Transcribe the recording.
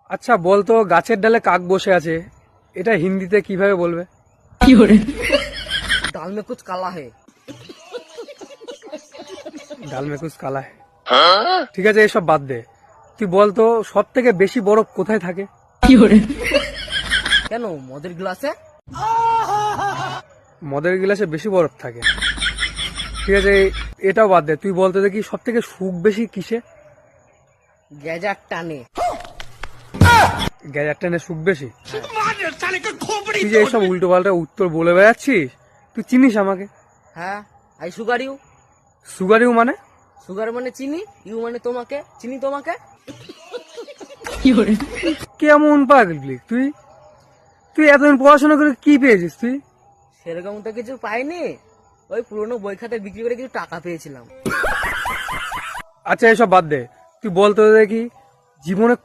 আচ্ছা বলতো, গাছের ডালে কাক বসে আছে, এটা হিন্দিতে কিভাবে বলবে? दाल में कुछ काला है। ডাল মে কুছ কালা হ্যায়। ঠিক আছে, এসব বাদ দে। তুই বলতো, সব থেকে বেশি বরফ কোথায় থাকে? কেন মদের গ্লাসে? মদের গিলাসে বেশি বরফ থাকে। ঠিক আছে, এটাও বাদ দে। তুই বলতো দেখি, সব থেকে সুখ বেশি কিসে? গেজার টানে। গ্যাজার টেনে সুখ বেশি? তুই যে এইসব উল্টো পাল্টা উত্তর বলে বেড়াচ্ছিস, তুই চিনিস আমাকে? হ্যাঁ, আই সুগার ইউ। সুগারিও মানে? সুগার মানে চিনি, ইউ মানে তোমাকে, চিনি তোমাকে। কেমন পাগলি তুই? তুই এতদিন পড়াশোনা করে কি পেয়েছিস তুই? সেরকম তো কিছু পাইনি, ওই পুরোনো বই খাতা বিক্রি করে কিছু টাকা পেয়েছিলাম। আচ্ছা এসব বাদ দে। তুই বলতো দেখি, জীবনে